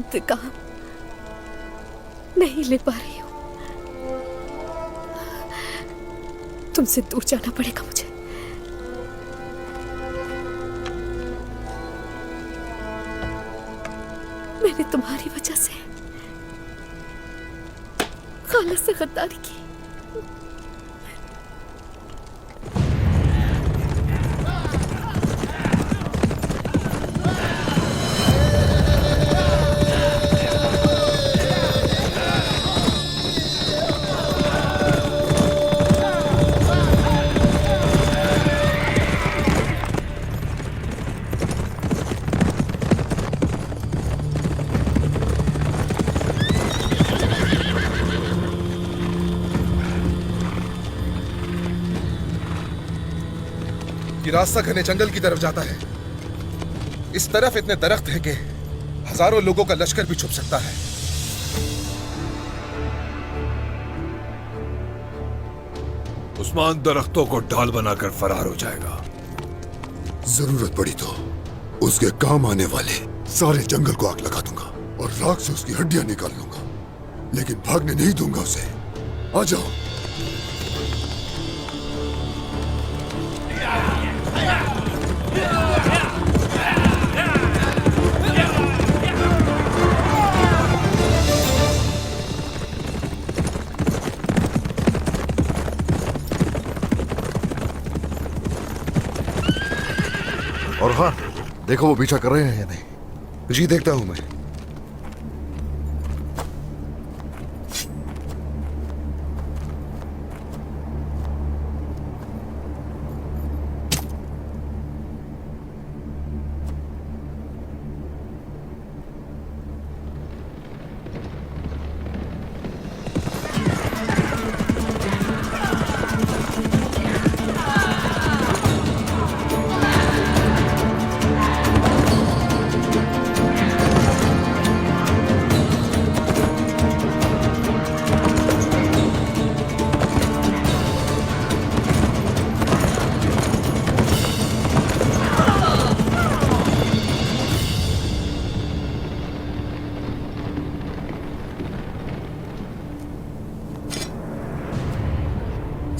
इंतकाम नहीं ले पा रही हूं। तुमसे दूर जाना पड़ेगा मुझे। मैंने तुम्हारी वजह से खाला से गद्दारी की। ये रास्ता घने जंगल की तरफ जाता है। इस तरफ इतने दरख्त हैं कि हजारों लोगों का लश्कर भी छुप सकता है। उस्मान दरख्तों को ढाल बनाकर फरार हो जाएगा। जरूरत पड़ी तो उसके काम आने वाले सारे जंगल को आग लगा दूंगा और राख से उसकी हड्डियां निकाल लूंगा, लेकिन भागने नहीं दूंगा उसे। आ जाओ। और हाँ, देखो वो पीछा कर रहे हैं या नहीं। जी देखता हूं मैं।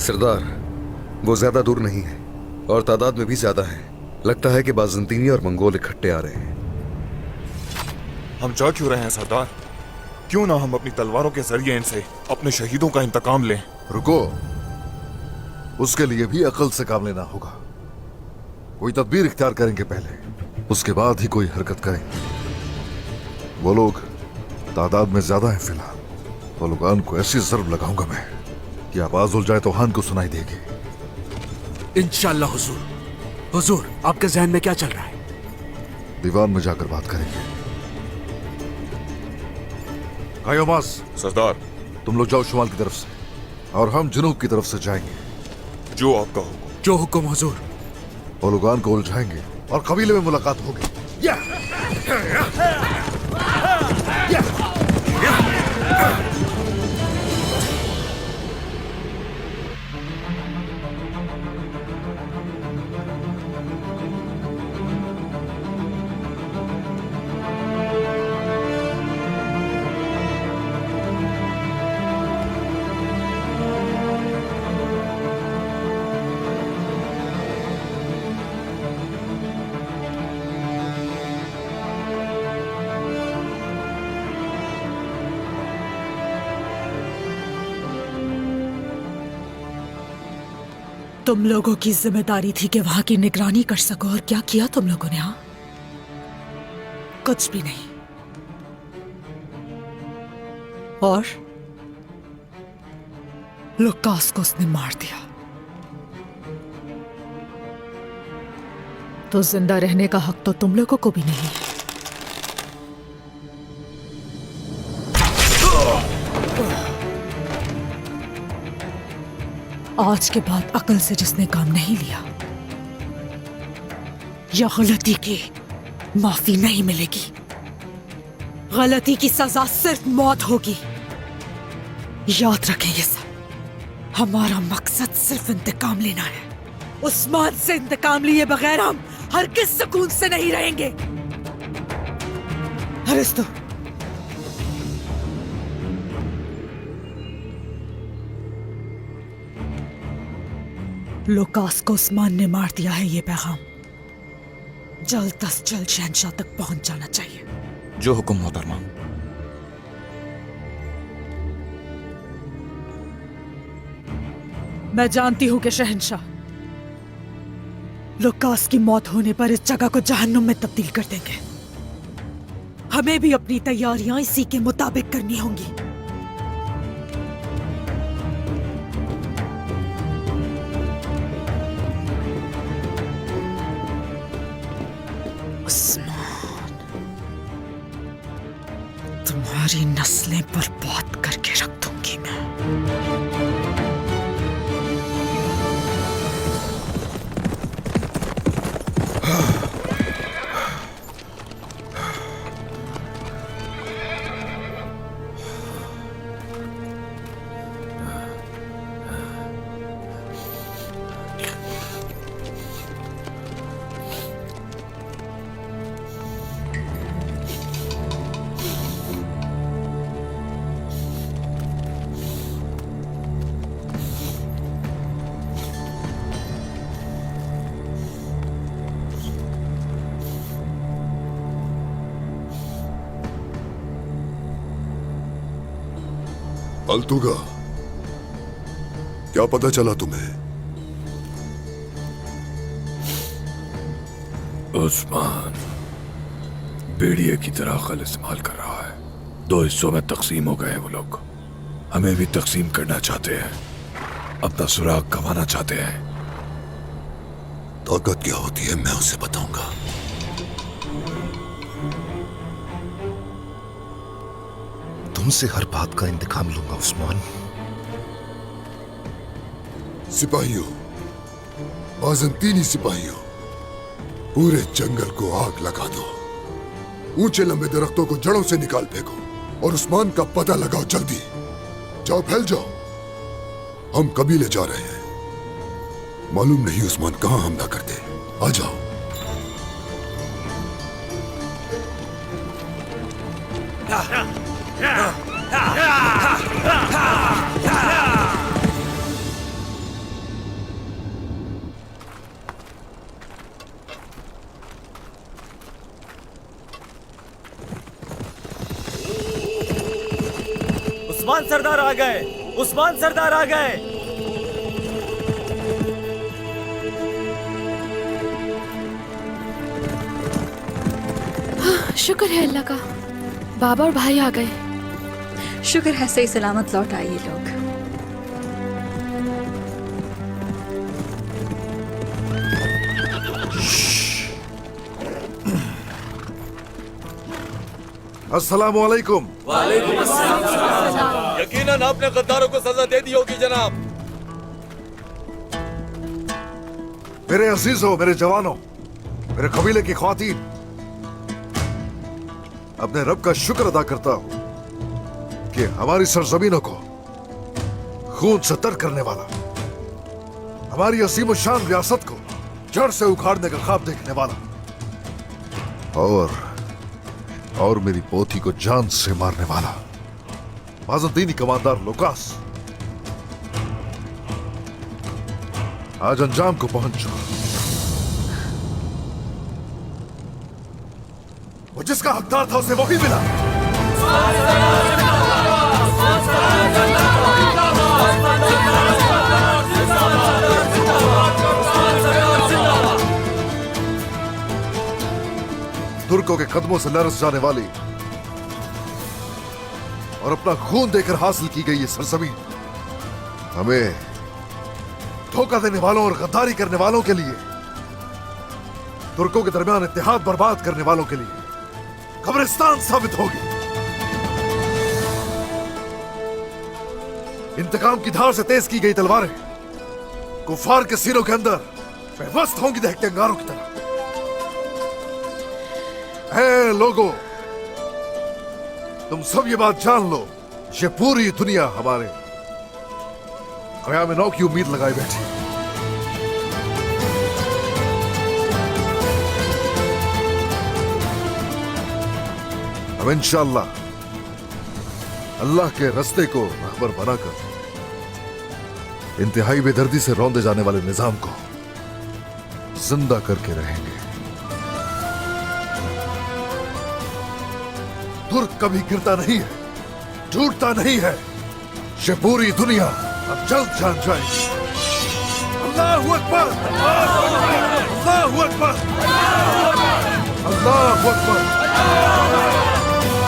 सरदार, वो ज्यादा दूर नहीं है और तादाद में भी ज्यादा है। लगता है कि बाज़ंतीनी और मंगोल इकट्ठे आ रहे हैं। हम जा क्यों रहे हैं सरदार? क्यों ना हम अपनी तलवारों के जरिए इनसे अपने शहीदों का इंतकाम लें। रुको, उसके लिए भी अकल से काम लेना होगा। कोई तदबीर इख्तियार करेंगे पहले, उसके बाद ही कोई हरकत करेंगे। वो लोग तादाद में ज्यादा हैं फिलहाल। वो लोगान को ऐसी जर्ब लगाऊंगा मैं कि आवाज उल जाए तो हान को सुनाई देगी। इंशाअल्लाह हुजूर। हुजूर, आपके जहन में क्या चल रहा है? दीवान में जाकर बात करेंगे। कायोमास, सरदार। तुम लोग जाओ शुमाल की तरफ से और हम जुनूब की तरफ से जाएंगे। जो आपका हुक्म। जो हुक्म हुजूर। वो लोगान को उलझाएंगे और कबीले में मुलाकात होगी। तुम लोगों की जिम्मेदारी थी कि वहां की निगरानी कर सको, और क्या किया तुम लोगों ने? हाँ, कुछ भी नहीं। और लुकास को उसने मार दिया, तो जिंदा रहने का हक तो तुम लोगों को भी नहीं है। आज के बाद अकल से जिसने काम नहीं लिया या गलती की, माफी नहीं मिलेगी। गलती की सजा सिर्फ मौत होगी। याद रखें ये सब। हमारा मकसद सिर्फ इंतकाम लेना है। उस्मान से इंतकाम लिए बगैर हम हरगिज़ सुकून से नहीं रहेंगे। अरिस्तु, लुकास को उस्मान ने मार दिया है, ये पैगाम जल्द अज जल्द शहंशाह तक पहुंच जाना चाहिए। जो हुक्म मोहतरमा। मैं जानती हूं कि शहंशाह लुकास की मौत होने पर इस जगह को जहन्नुम में तब्दील कर देंगे। हमें भी अपनी तैयारियां इसी के मुताबिक करनी होंगी। उस्मान, तुम्हारी नस्लें बर्बाद करके रख दूंगी मैं। अल्तुगा, क्या पता चला तुम्हें? उस्मान भेड़िए की तरह अकल इस्तेमाल कर रहा है। 2 हिस्सों में तकसीम हो गए हैं वो लोग। हमें भी तकसीम करना चाहते हैं, अपना सुराग गंवाना चाहते हैं। ताकत क्या होती है मैं उसे बताऊंगा। तुमसे हर बात का इंतकाम लूंगा उस्मान। सिपाहियों, बाज़ंतीनी सिपाहियों, पूरे जंगल को आग लगा दो। ऊंचे लंबे दरख्तों को जड़ों से निकाल फेंको और उस्मान का पता लगाओ। जल्दी जाओ, फैल जाओ। हम कबीले जा रहे हैं, मालूम नहीं उस्मान कहां हमला करते। आ जाओ। उस्मान सरदार आ गए, उस्मान सरदार आ गए। शुक्र है अल्लाह का, बाबा और भाई आ गए। शुक्र है सही सलामत लौट आए ये लोग। अस्सलामु अलैकुम। वालेकुम अस्सलाम। यकीनन आपने गद्दारों को सजा दे दी होगी जनाब। मेरे अजीजों, मेरे जवानों, मेरे कबीले की ख्वातीन, अपने रब का शुक्र अदा करता हूं कि हमारी सरजमीनों को खून से तर करने वाला, हमारी असीम शान रियासत को जड़ से उखाड़ने का ख्वाब देखने वाला और मेरी पोती को जान से मारने वाला बाज़ंतीनी कमांडर लुकास आज अंजाम को पहुंच चुका। वो जिसका हकदार था उसे वही मिला। तुर्कों के कदमों से लरस जाने वाली और अपना खून देकर हासिल की गई ये सरजमीन हमें धोखा देने वालों और गद्दारी करने वालों के लिए, तुर्कों के दरमियान इत्तेहाद बर्बाद करने वालों के लिए कब्रिस्तान साबित होगी। इंतकाम की धार से तेज की गई तलवारें कुफार के सीनों के अंदर बेवस्त होंगी दहकते अंगारों की तरह। है लोगों, तुम सब ये बात जान लो, ये पूरी दुनिया हमारे क़याम नौ की उम्मीद लगाए बैठी। अब इंशाअल्लाह अल्लाह के रास्ते को रहबर बनाकर इंतहाई बेदर्दी से रौंदे जाने वाले निजाम को जिंदा करके रहेंगे। तुर्क कभी गिरता नहीं है, टूटता नहीं है। ये पूरी दुनिया अब जल्द जान जाएगी। अल्लाहु अकबर, अल्लाहु अकबर, अल्लाहु अकबर,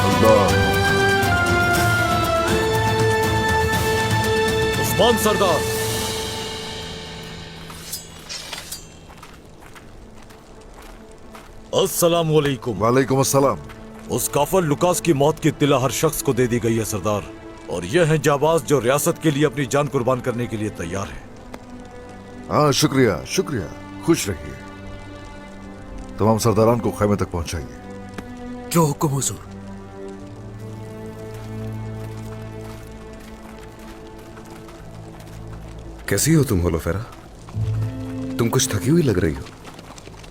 अल्लाह। उस्मान सरदार, अस्सलाम वालेकुम। वालेकुम अस्सलाम। उस काफर लुकास की मौत की इत्तिला हर शख्स को दे दी गई है सरदार, और यह है जाबाज जो रियासत के लिए अपनी जान कुर्बान करने के लिए तैयार है। हाँ, शुक्रिया शुक्रिया। खुश रहिए। तमाम सरदारान को खैमे तक पहुंचाइए। जो हुक्म हुजूर। कैसी हो तुम होलोफेरा? तुम कुछ थकी हुई लग रही हो।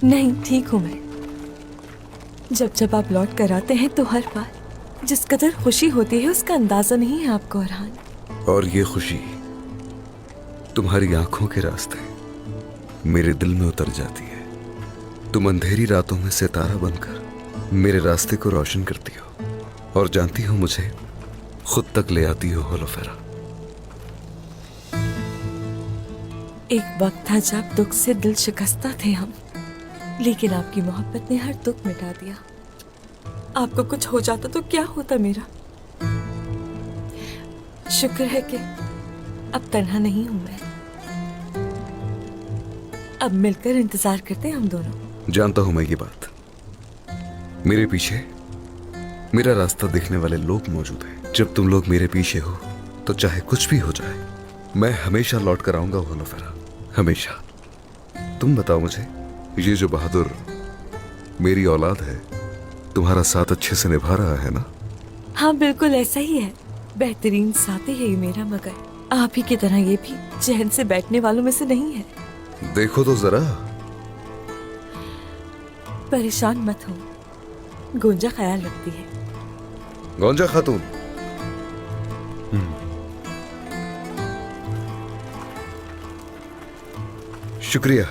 नहीं, ठीक हूं मैं। जब जब आप लौट कर आते हैं तो हर बार जिस कदर खुशी होती है उसका अंदाजा नहीं है आपको अरहान। और ये खुशी तुम्हारी आंखों के रास्ते मेरे दिल में उतर जाती है। तुम अंधेरी रातों में सितारा बनकर मेरे रास्ते को रोशन करती हो और जानती हो मुझे खुद तक ले आती हो होलोफेरा। एक वक्त था जब दुख से दिल शिकस्ता थे हम, लेकिन आपकी मोहब्बत ने हर दुख मिटा दिया। आपको कुछ हो जाता तो क्या होता मेरा। शुक्र है कि अब तन्हा नहीं हूं मैं। अब मिलकर इंतजार करते हैं हम दोनों। जानता हूं मैं ये बात। मेरे पीछे मेरा रास्ता देखने वाले लोग मौजूद हैं। जब तुम लोग मेरे पीछे हो तो चाहे कुछ भी हो जाए मैं हमेशा लौट कर आऊंगा होलोफेरा, हमेशा। तुम बताओ मुझे, ये जो बहादुर मेरी औलाद है तुम्हारा साथ अच्छे से निभा रहा है ना? हाँ, बिल्कुल ऐसा ही है। बेहतरीन साथी है ये मेरा, मगर आप ही की तरह ये भी चैन से बैठने वालों में से नहीं है। देखो तो जरा। परेशान मत हो, गोंजा ख्याल रखती है। गोंजा खातून, शुक्रिया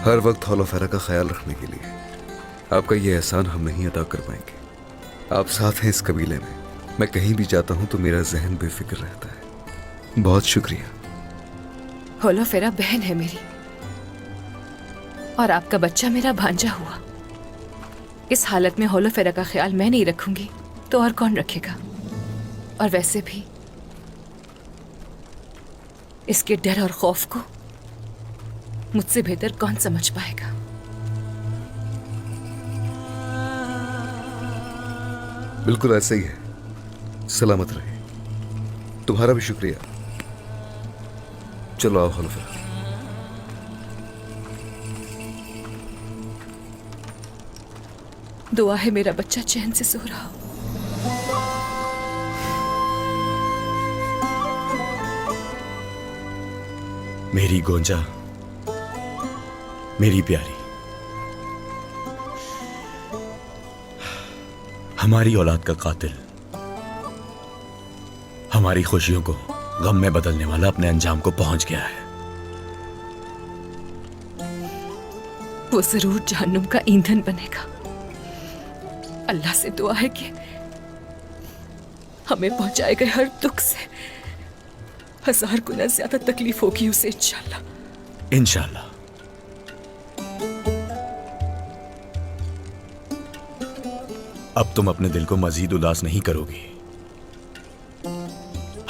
हर वक्त होलोफेरा का ख्याल रखने के लिए। आपका ये एहसान हम नहीं अदा कर पाएंगे। आप साथ हैं इस कबीले में। मैं कहीं भी जाता हूं तो मेरा जहन बेफिक्र रहता है। बहुत शुक्रिया। होलोफेरा बहन है मेरी, और आपका बच्चा मेरा भांजा हुआ। इस हालत में होलोफेरा का ख्याल मैं नहीं रखूंगी तो और कौन रखेगा? और वैसे भी इसके डर और खौफ को मुझसे बेहतर कौन समझ पाएगा? बिल्कुल ऐसे ही है। सलामत रहे। तुम्हारा भी शुक्रिया। चलो आओ होलोफेरा। दुआ है मेरा बच्चा चैन से सो रहा हो। मेरी गोंजा, मेरी प्यारी, हमारी औलाद का कातिल हमारी खुशियों को गम में बदलने वाला अपने अंजाम को पहुंच गया है। वो जरूर जहन्नुम का ईंधन बनेगा। अल्लाह से दुआ है कि हमें पहुंचाए गए हर दुख से 1000 गुना ज्यादा तकलीफ होगी उसे, इंशाल्लाह। इंशाल्लाह। अब तुम अपने दिल को मजीद उदास नहीं करोगी।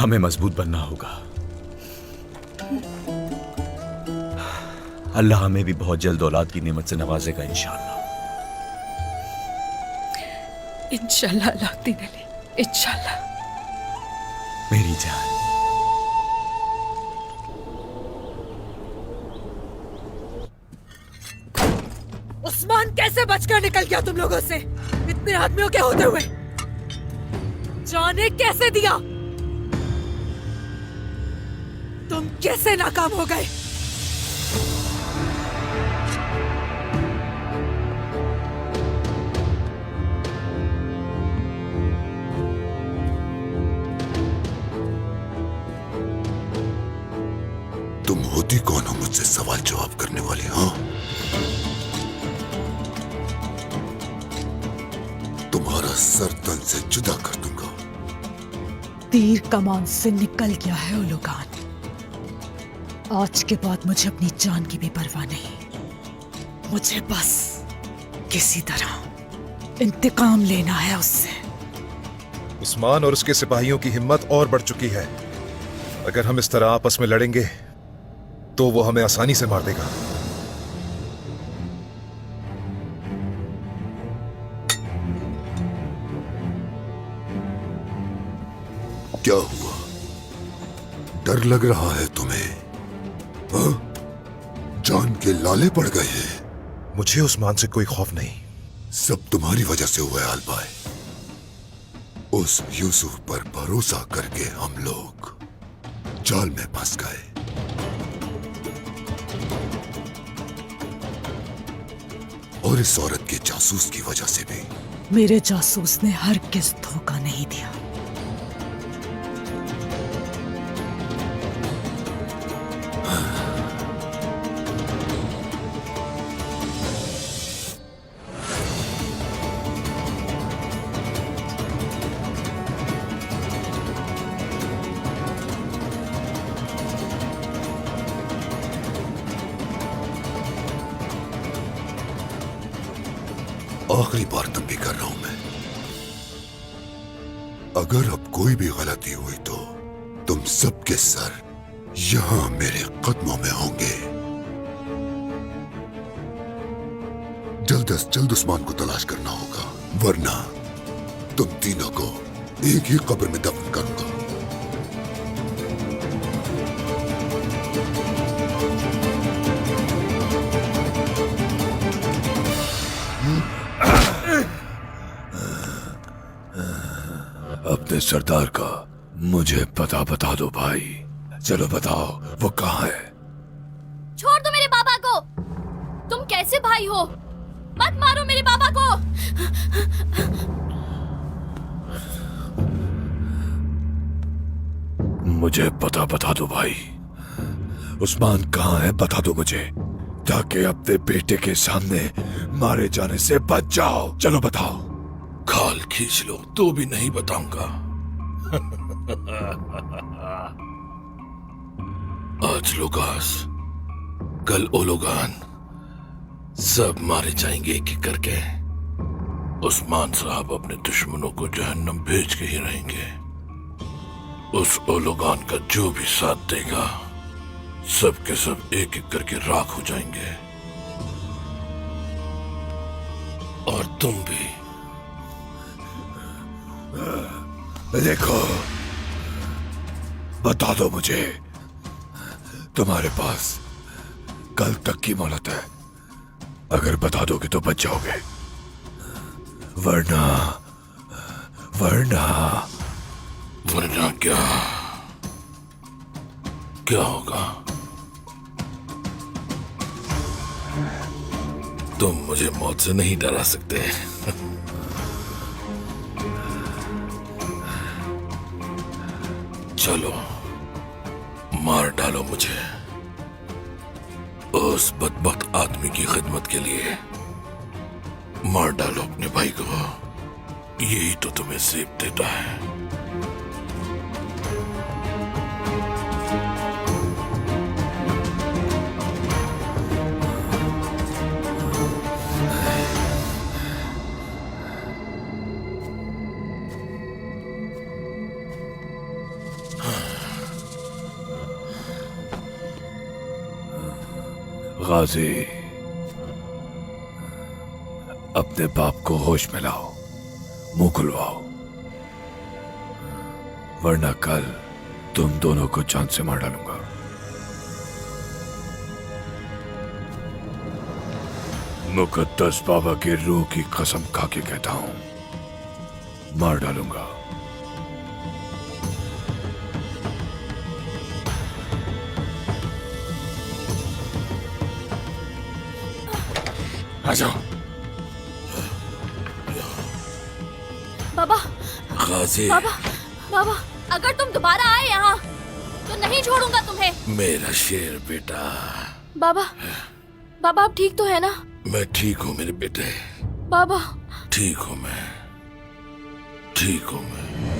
हमें मजबूत बनना होगा। अल्लाह हमें भी बहुत जल्द औलाद की नेमत से नवाजेगा, इंशाल्लाह। इंशाल्लाह अलाउद्दीन अली, इंशाल्लाह। मेरी जान, उस्मान कैसे बचकर निकल गया तुम लोगों से, इतने आदमियों के होते हुए? जाने कैसे दिया? तुम कैसे नाकाम हो गए? तुम होती कौन हो मुझसे सवाल जवाब करने वाली? हाँ, तुम्हारा सर तन से जुदा कर दूंगा। तीर कमान से निकल गया है ओलोगान। आज के बाद मुझे अपनी जान की भी परवाह नहीं। मुझे बस किसी तरह इंतकाम लेना है उससे। उस्मान और उसके सिपाहियों की हिम्मत और बढ़ चुकी है। अगर हम इस तरह आपस में लड़ेंगे तो वो हमें आसानी से मार देगा। क्या हुआ? डर लग रहा है तुम्हें? हाँ? जान के लाले पड़ गए हैं। मुझे उस्मान से कोई खौफ नहीं। सब तुम्हारी वजह से हुआ है आलबाई। उस यूसुफ पर भरोसा करके हम लोग जाल में फंस गए। और इस औरत के जासूस की वजह से भी। मेरे जासूस ने हरगिज़ धोखा नहीं दिया। आखिरी बार तंबी कर रहा हूं मैं। अगर अब कोई भी गलती हुई तो तुम सबके सर यहां मेरे कदमों में होंगे। जल्द से जल्द उस्मान को तलाश करना होगा, वरना तुम तीनों को एक ही कब्र में दफन करूंगा। अपने सरदार का मुझे पता बता दो भाई। चलो बताओ वो कहाँ है? छोड़ दो मेरे बाबा को। तुम कैसे भाई हो? मत मारो मेरे बाबा को। मुझे पता बता दो भाई। उस्मान कहाँ है बता दो मुझे, ताकि अपने बेटे के सामने मारे जाने से बच जाओ। चलो बताओ। खाल खींच लो तो भी नहीं बताऊंगा। आज लुकास, कल ओलोगान, सब मारे जाएंगे एक एक करके। उस्मान साहब अपने दुश्मनों को जहन्नम भेज के ही रहेंगे। उस ओलोगान का जो भी साथ देगा, सब के सब एक एक करके राख हो जाएंगे। और तुम भी। देखो, बता दो मुझे, तुम्हारे पास कल तक की मोहलत है। अगर बता दोगे तो बच जाओगे, वरना वरना वरना क्या? क्या होगा? तुम मुझे मौत से नहीं डरा सकते। चलो मार डालो मुझे उस बदबख्त आदमी की खिदमत के लिए। मार डालो अपने भाई को, यही तो तुम्हें सेब देता है। गाजी, अपने बाप को होश में लाओ, मुंह खुलवाओ, वरना कल तुम दोनों को जान से मार डालूंगा। मुकद्दस बाबा की रूह की कसम खा के कहता हूं, मार डालूंगा। आ जाओ। बाबा, गाजी, बाबा, बाबा, अगर तुम दोबारा आए यहाँ तो नहीं छोड़ूंगा तुम्हें। मेरा शेर बेटा। बाबा, बाबा आप ठीक तो है ना? मैं ठीक हूँ मेरे बेटे, बाबा ठीक हूँ मैं, ठीक हूँ मैं।